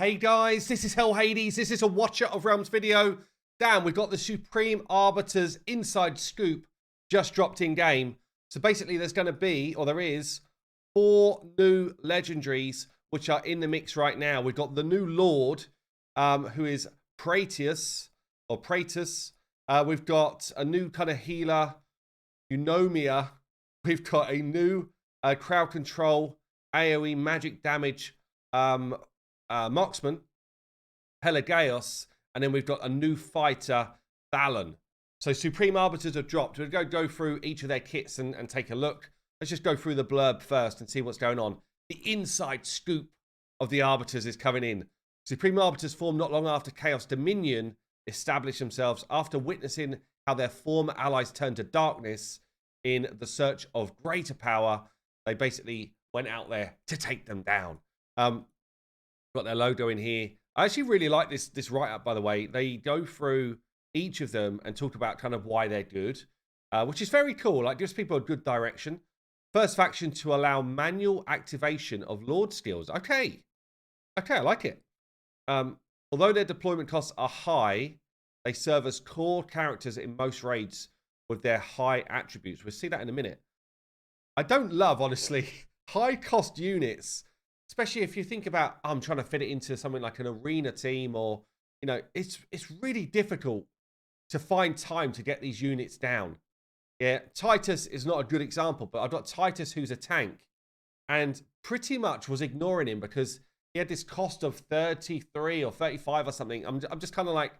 Hey guys, this is Hell Hades. This is a Watcher of Realms video. Damn, we've got the Supreme Arbiters inside scoop just dropped in game. So basically there's going to be, or there is, 4 new legendaries which are in the mix right now. We've got the new Lord, who is Pratus, or Pratus. We've got a new kind of healer, Yomia. We've got a new crowd control, AoE magic damage Marksman, Helos, and then we've got a new fighter, Thalon. So Supreme Arbiters have dropped. We're going to go through each of their kits and take a look. Let's just go through the blurb first and see what's going on. The inside scoop of the Arbiters is coming in. Supreme Arbiters formed not long after Chaos Dominion established themselves after witnessing how their former allies turned to darkness in the search of greater power. They basically went out there to take them down. Got their logo in here. I actually really like this write-up, by the way. They go through each of them and talk about kind of why they're good, which is very cool. Like, gives people a good direction. First faction to allow manual activation of Lord skills. Okay, I like it. Although their deployment costs are high, they serve as core characters in most raids with their high attributes. We'll see that in a minute. I don't love, honestly, high-cost units, especially if you think about, I'm trying to fit it into something like an arena team, or, you know, it's really difficult to find time to get these units down. Yeah, Titus is not a good example, but I've got Titus who's a tank and pretty much was ignoring him because he had this cost of 33 or 35 or something. I'm just kind of like,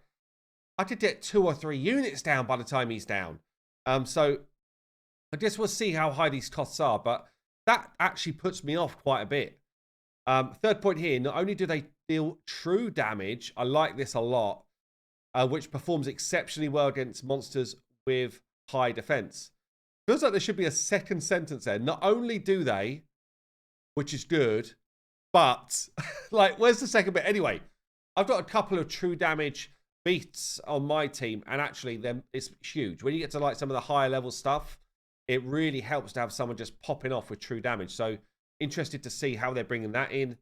I could get 2 or 3 units down by the time he's down. So I guess we'll see how high these costs are, but that actually puts me off quite a bit. Third point here, not only do they deal true damage, I like this a lot, which performs exceptionally well against monsters with high defense. Feels like there should be a second sentence there. Not only do they, which is good, but like, where's the second bit? Anyway, I've got a couple of true damage beats on my team, and actually it's huge. When you get to like some of the higher level stuff, it really helps to have someone just popping off with true damage. So interested to see how they're bringing that in.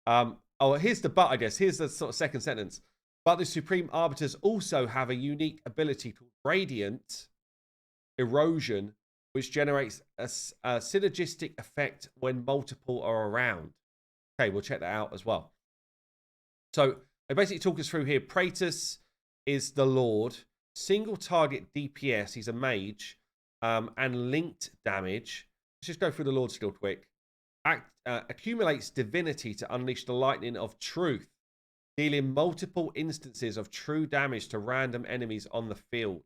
Oh, here's the but, I guess. Here's the sort of second sentence. But the Supreme Arbiters also have a unique ability called Radiant Erosion, which generates a synergistic effect when multiple are around. Okay, we'll check that out as well. So they basically talk us through here. Pratus is the Lord. Single target DPS. He's a mage. And linked damage. Let's just go through the Lord skill quick. Accumulates divinity to unleash the lightning of truth, dealing multiple instances of true damage to random enemies on the field.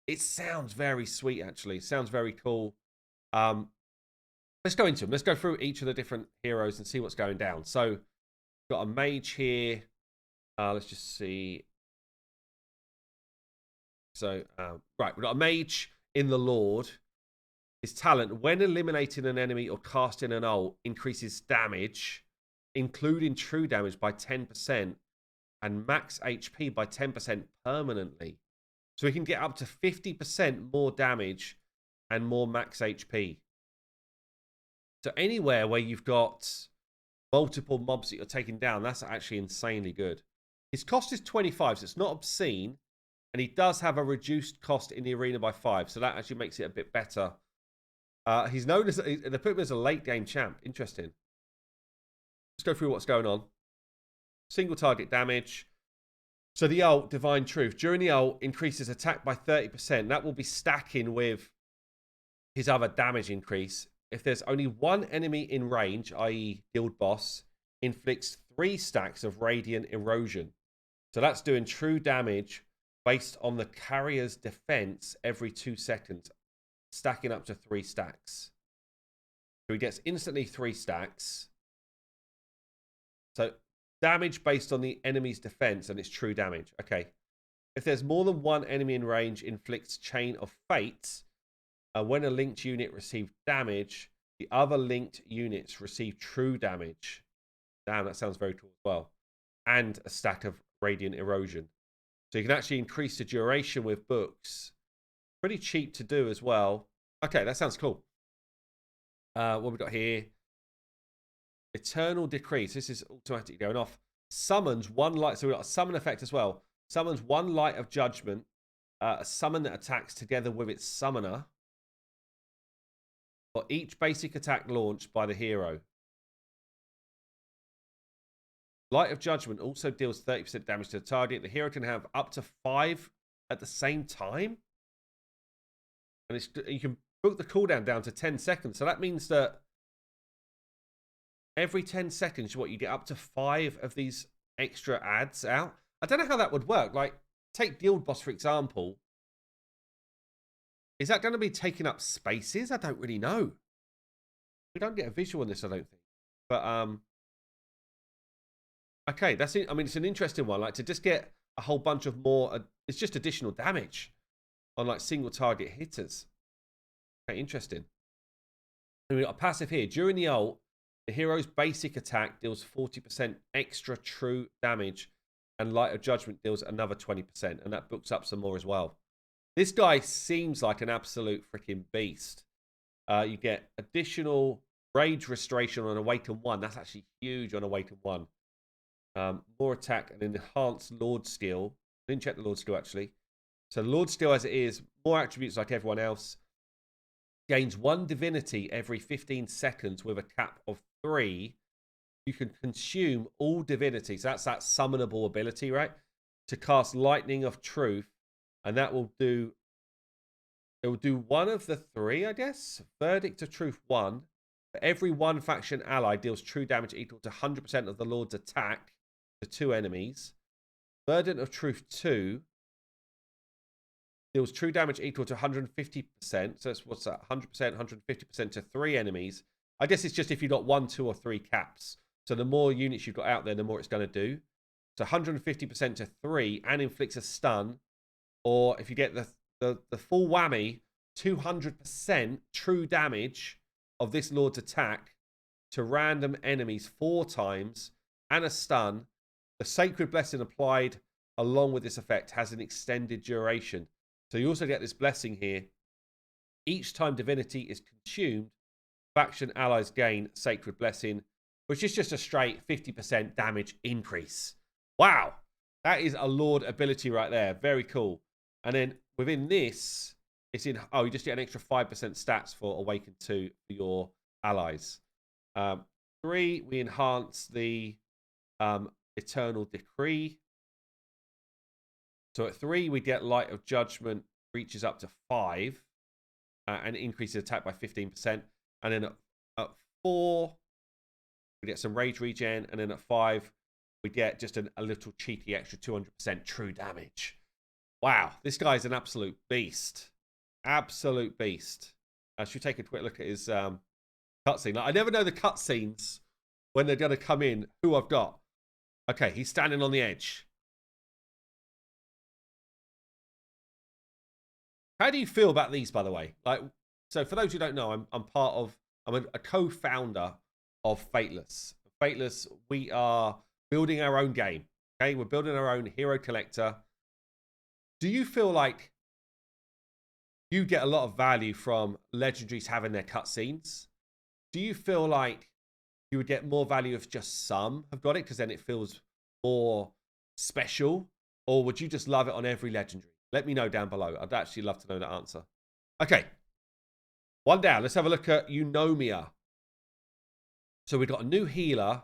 It sounds very sweet, actually. Sounds very cool. Let's go into them. Let's go through each of the different heroes and see what's going down. So, we've got a mage here. Let's just see. So, right, we've got a mage in the Lord. His talent, when eliminating an enemy or casting an ult, increases damage, including true damage, by 10% and max HP by 10% permanently. So we can get up to 50% more damage and more max HP. So anywhere where you've got multiple mobs that you're taking down, that's actually insanely good. His cost is 25, so it's not obscene. And he does have a reduced cost in the arena by 5, so that actually makes it a bit better. He's known as, they put him as a late game champ. Interesting. Let's go through what's going on. Single target damage. So the ult, Divine Truth. During the ult, increases attack by 30%. That will be stacking with his other damage increase. If there's only one enemy in range, i.e. guild boss, inflicts 3 stacks of Radiant Erosion. So that's doing true damage based on the carrier's defense every 2 seconds, stacking up to 3 stacks. So he gets instantly 3 stacks. So damage based on the enemy's defense, and it's true damage. Okay. If there's more than one enemy in range, inflicts Chain of Fate. When a linked unit receives damage, the other linked units receive true damage. Damn, that sounds very cool as well. And a stack of Radiant Erosion. So you can actually increase the duration with books. Pretty cheap to do as well. Okay, that sounds cool. What we got here? Eternal Decrease. This is automatically going off. summons one light. So we've got a summon effect as well. Summons one light of judgment. A summon that attacks together with its summoner. For each basic attack launched by the hero. Light of Judgment also deals 30% damage to the target. The hero can have up to 5 at the same time. And you can book the cooldown down to 10 seconds. So that means that every 10 seconds, you get up to 5 of these extra adds out. I don't know how that would work. Like, take Guild Boss, for example. Is that going to be taking up spaces? I don't really know. We don't get a visual on this, I don't think. But, okay, that's it. I mean, it's an interesting one. Like, to just get a whole bunch of more, it's just additional damage on, like, single target hitters. Okay, interesting. And we've got a passive here. During the ult, the hero's basic attack deals 40% extra true damage, and Light of Judgment deals another 20%, and that books up some more as well. This guy seems like an absolute freaking beast. You get additional rage restoration on Awaken 1. That's actually huge on Awaken 1. More attack and enhanced Lord skill. I didn't check the Lord skill, actually. So Lord skill as it is, more attributes like everyone else. Gains 1 divinity every 15 seconds with a cap of 3. You can consume all divinities. That's that summonable ability, right? To cast Lightning of Truth. And that will do... It will do one of the 3, I guess. Verdict of Truth 1. For every 1 faction ally deals true damage equal to 100% of the Lord's attack to 2 enemies. Verdict of Truth 2. Deals true damage equal to 150%. So that's, what's that? 100%, 150% to 3 enemies. I guess it's just if you've got 1, 2, or 3 caps. So the more units you've got out there, the more it's going to do. So 150% to 3 and inflicts a stun. Or if you get the full whammy, 200% true damage of this Lord's attack to random enemies 4 times and a stun. The Sacred Blessing applied along with this effect has an extended duration. So you also get this blessing here. Each time divinity is consumed, faction allies gain Sacred Blessing, which is just a straight 50% damage increase. Wow. That is a Lord ability right there. Very cool. And then within this, it's in... Oh, you just get an extra 5% stats for Awaken 2 for your allies. 3, we enhance the Eternal Decree. So at 3, we get Light of Judgment, reaches up to 5, and increases attack by 15%. And then at 4, we get some Rage Regen. And then at 5, we get just a little cheeky extra 200% true damage. Wow, this guy's an absolute beast. Absolute beast. Should we take a quick look at his cutscene? Like, I never know the cutscenes when they're going to come in, who I've got. Okay, he's standing on the edge. How do you feel about these, by the way? Like, so for those who don't know, I'm a co-founder of Fateless. Fateless, we are building our own game. Okay, we're building our own hero collector. Do you feel like you get a lot of value from legendaries having their cutscenes? Do you feel like you would get more value if just some have got it because then it feels more special? Or would you just love it on every legendary? Let me know down below. I'd actually love to know that answer. Okay. One down. Let's have a look at Yomia. So we've got a new healer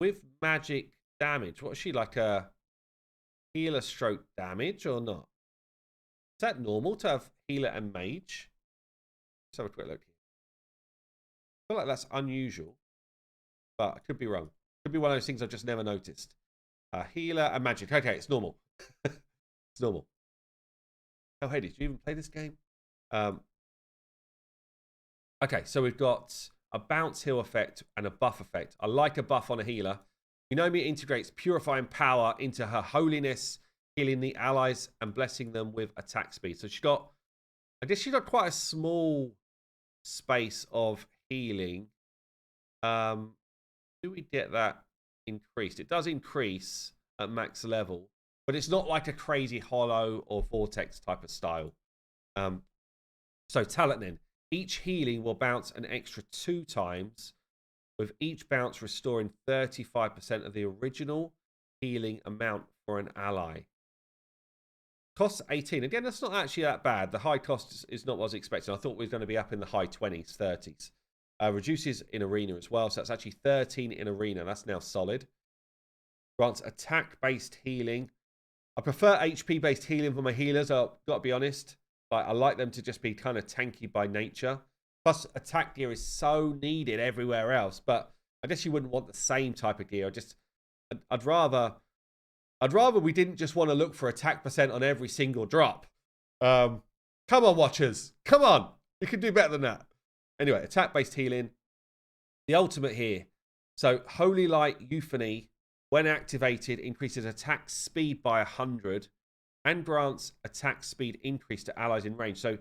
with magic damage. What is she, like a healer stroke damage or not? Is that normal to have healer and mage? Let's have a quick look here. I feel like that's unusual, but I could be wrong. Could be one of those things I've just never noticed. Healer and magic. Okay, it's normal. It's normal. Oh, hey, did you even play this game? Okay, so we've got a bounce heal effect and a buff effect. I like a buff on a healer. Yomia integrates purifying power into her holiness, healing the allies and blessing them with attack speed. So I guess she's got quite a small space of healing. Do we get that increased? It does increase at max level, but it's not like a crazy hollow or vortex type of style. So talent then. Each healing will bounce an extra 2 times with each bounce restoring 35% of the original healing amount for an ally. Costs 18. Again, that's not actually that bad. The high cost is not what I was expecting. I thought we were going to be up in the high 20s, 30s. Reduces in arena as well, so that's actually 13 in arena. That's now solid. Grants attack-based healing. I prefer HP-based healing for my healers, I've got to be honest. I like them to just be kind of tanky by nature. Plus, attack gear is so needed everywhere else, but I guess you wouldn't want the same type of gear. I'd rather we didn't just want to look for attack percent on every single drop. Come on, watchers. Come on. You can do better than that. Anyway, attack-based healing. The ultimate here. So, Holy Light Euphony, when activated, increases attack speed by 100 and grants attack speed increase to allies in range. So,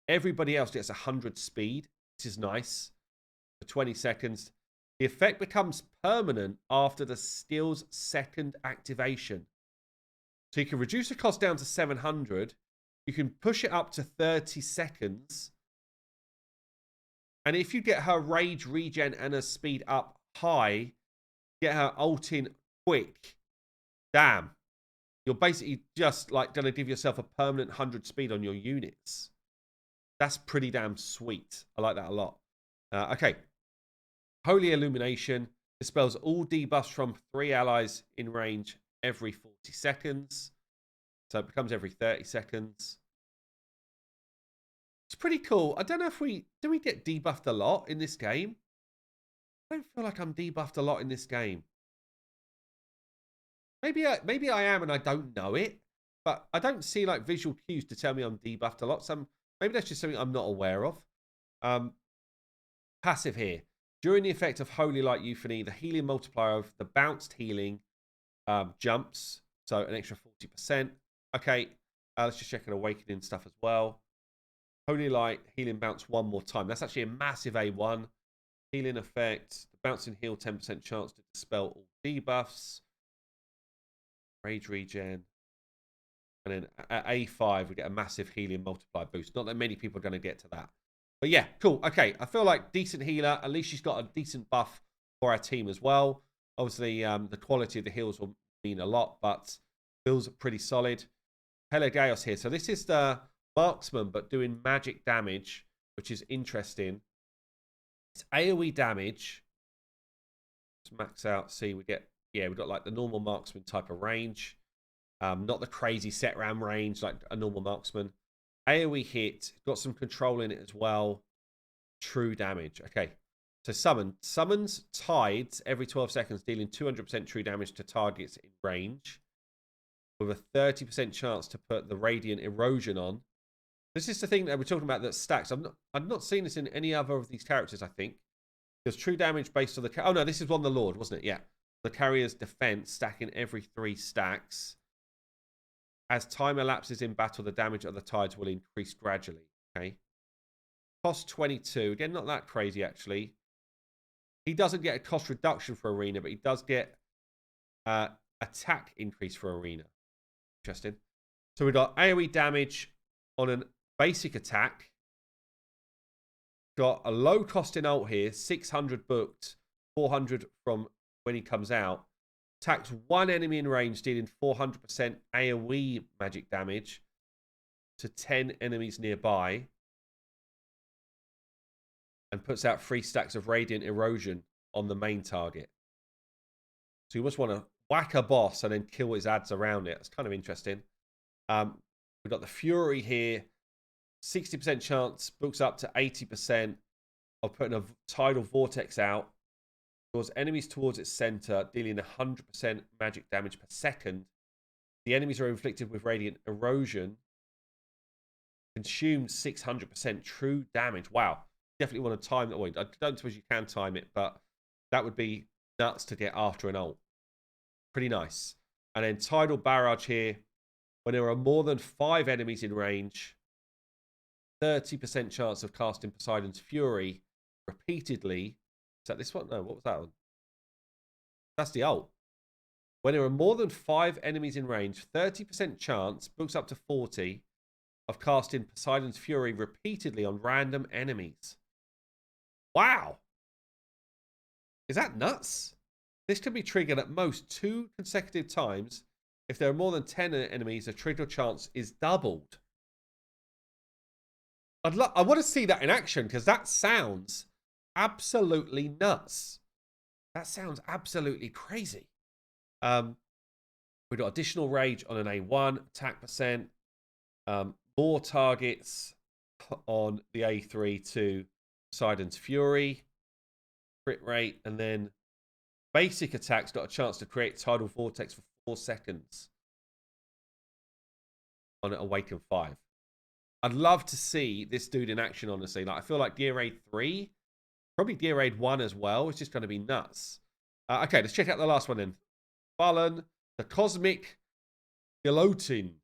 everybody else gets 100 speed. This is nice. For 20 seconds. The effect becomes permanent after the skill's second activation. So, you can reduce the cost down to 700. You can push it up to 30 seconds. And if you get her rage regen and her speed up high, get her ult in quick, damn. You're basically just like going to give yourself a permanent 100 speed on your units. That's pretty damn sweet. I like that a lot. Okay. Holy Illumination dispels all debuffs from 3 allies in range every 40 seconds. So it becomes every 30 seconds. It's pretty cool. I don't know if do we get debuffed a lot in this game? I don't feel like I'm debuffed a lot in this game. Maybe I am and I don't know it, but I don't see like visual cues to tell me I'm debuffed a lot. Maybe that's just something I'm not aware of. Passive here. During the effect of Holy Light Euphony, the healing multiplier of the bounced healing jumps. So an extra 40%. Okay, let's just check an awakening stuff as well. Holy Light, healing bounce one more time. That's actually a massive A1. Healing effect. The bouncing heal, 10% chance to dispel all debuffs. Rage regen. And then at A5, we get a massive healing multiplier boost. Not that many people are going to get to that. But yeah, cool. Okay, I feel like decent healer. At least she's got a decent buff for our team as well. Obviously, the quality of the heals will mean a lot, but feels pretty solid. Helos here. So this is the Marksman, but doing magic damage, which is interesting. It's AoE damage. Let's max out. See, we've got like the normal Marksman type of range. Not the crazy set ram range like a normal Marksman. AoE hit. Got some control in it as well. True damage. Okay. So summons tides every 12 seconds, dealing 200% true damage to targets in range. With a 30% chance to put the Radiant Erosion on. This is the thing that we're talking about that stacks. I've not seen this in any other of these characters, I think. Because true damage based on the... Oh, no, this is on the Lord, wasn't it? Yeah. The carrier's defense stacking every 3 stacks. As time elapses in battle, the damage of the tides will increase gradually. Okay. Cost 22. Again, not that crazy, actually. He doesn't get a cost reduction for arena, but he does get attack increase for arena. Interesting. So we've got AoE damage on an basic attack. Got a low costing ult here, 600 booked, 400 from when he comes out. Attacks 1 enemy in range, dealing 400% AoE magic damage to 10 enemies nearby. And puts out 3 stacks of Radiant Erosion on the main target. So you just want to whack a boss and then kill his ads around it. It's kind of interesting. We've got the Fury here. 60% chance, books up to 80% of putting a tidal vortex out. Draws enemies towards its center, dealing 100% magic damage per second. The enemies are inflicted with Radiant Erosion. Consumed 600% true damage. Wow. Definitely want to time that. Well, I don't suppose you can time it, but that would be nuts to get after an ult. Pretty nice. And then Tidal Barrage here. When there are more than 5 enemies in range, 30% chance of casting Poseidon's Fury repeatedly. Is that this one? No, what was that one? That's the ult. When there are more than 5 enemies in range, 30% chance, books up to 40, of casting Poseidon's Fury repeatedly on random enemies. Wow. Is that nuts? This can be triggered at most 2 consecutive times. If there are more than 10 enemies, the trigger chance is doubled. I want to see that in action because that sounds absolutely nuts. That sounds absolutely crazy. We've got additional rage on an A1, attack percent, more targets on the A3 to Poseidon's Fury, crit rate, and then basic attacks got a chance to create tidal vortex for 4 seconds on Awaken 5. I'd love to see this dude in action, honestly. Like, I feel like Gear Raid 3, probably Gear Raid 1 as well. It's just going to be nuts. Okay, let's check out the last one then. Thalon, the Cosmic Guillotine.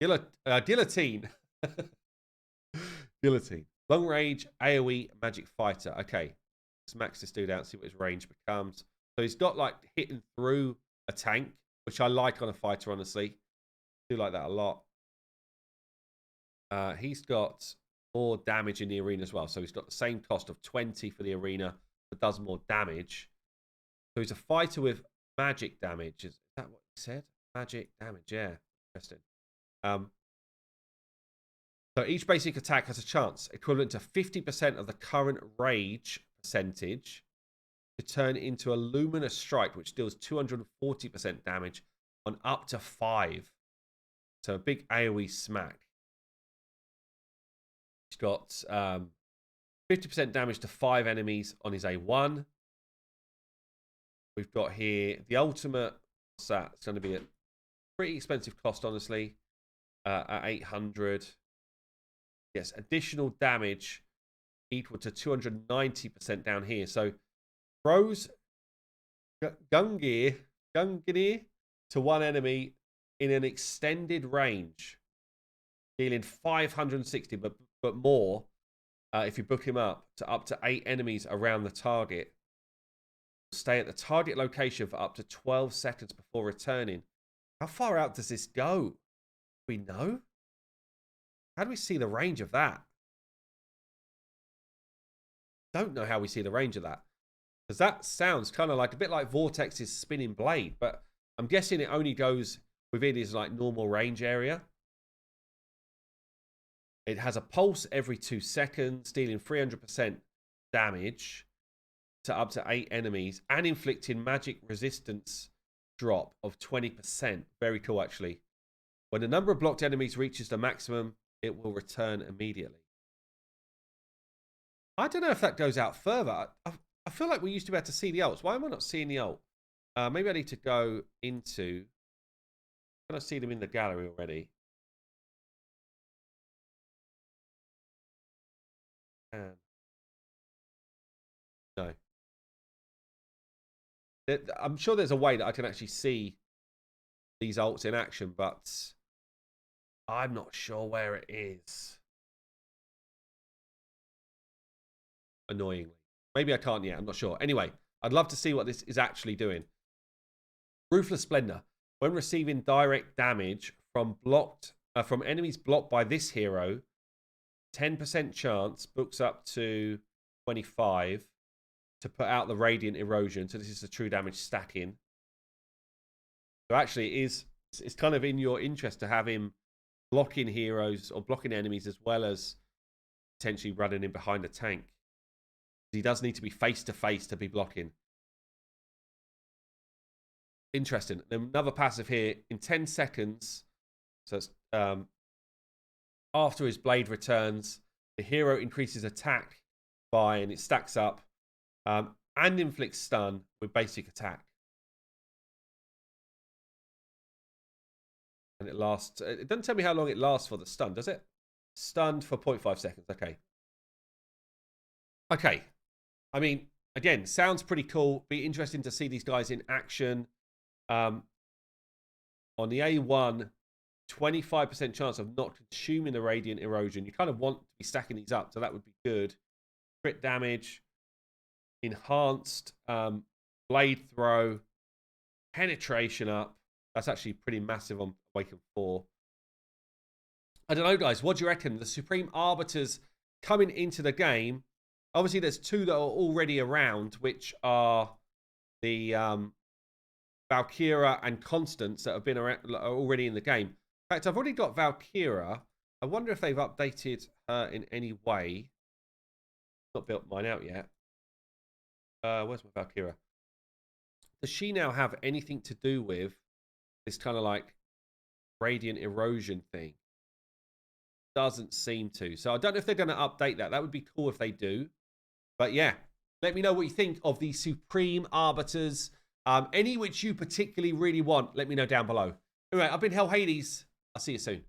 Guillotine. Guillotine. Long range AoE magic fighter. Okay, let's max this dude out, see what his range becomes. So he's got like hitting through a tank, which I like on a fighter, honestly. I do like that a lot. He's got more damage in the arena as well. So he's got the same cost of 20 for the arena, but does more damage. So he's a fighter with magic damage. Is that what he said? Magic damage, yeah. Interesting. So each basic attack has a chance equivalent to 50% of the current rage percentage to turn into a luminous strike, which deals 240% damage on up to 5. So a big AoE smack. He's got 50% damage to 5 enemies on his A1. We've got here the ultimate. What's that? It's going to be a pretty expensive cost, honestly, at 800. Yes, additional damage equal to 290% down here. So throws Gungnir to one enemy in an extended range, dealing 560, but more if you book him up to 8 enemies around the target. Stay at the target location for up to 12 seconds before returning. How far out does this go? Do we know? How do we see the range of that? Don't know how we see the range of that. Because that sounds kind of like a bit like Vortex's spinning blade, but I'm guessing it only goes within his like normal range area. It has a pulse every 2 seconds, dealing 300% damage to up to 8 enemies and inflicting magic resistance drop of 20%. Very cool, actually. When the number of blocked enemies reaches the maximum, it will return immediately. I don't know if that goes out further. I feel like we used to be able to see the ults. Why am I not seeing the ult? Maybe I need to go into... Can I see them in the gallery already? No. I'm sure there's a way that I can actually see these ults in action, but I'm not sure where it is. Annoyingly. Maybe I can't yet. I'm not sure. Anyway, I'd love to see what this is actually doing. Ruthless Splendor. When receiving direct damage from enemies blocked by this hero, 10% chance books up to 25 to put out the radiant erosion. So this is the true damage stacking. So actually it's kind of in your interest to have him blocking heroes or blocking enemies as well as potentially running in behind a tank. He does need to be face to face to be blocking. Interesting. Another passive here in 10 seconds. So it's, after his blade returns, the hero increases attack by, and it stacks up, and inflicts stun with basic attack. And it lasts. It doesn't tell me how long it lasts for the stun, does it? Stunned for 0.5 seconds. Okay. Okay. I mean, again, sounds pretty cool. Be interesting to see these guys in action. On the A1, 25% chance of not consuming the radiant erosion. You kind of want to be stacking these up, so that would be good. Crit damage, enhanced blade throw, penetration up. That's actually pretty massive on Awaken 4. I don't know, guys. What do you reckon? The Supreme Arbiters coming into the game. Obviously, there's 2 that are already around, which are the Valkyra and Constance that have been around, are already in the game. In fact, I've already got Valkyra. I wonder if they've updated her in any way. Not built mine out yet. Where's my Valkyra? Does she now have anything to do with this kind of like radiant erosion thing? Doesn't seem to. So I don't know if they're going to update that. That would be cool if they do. But yeah, let me know what you think of the Supreme Arbiters. Any which you particularly really want, let me know down below. Anyway, I've been Hell Hades. I'll see you soon.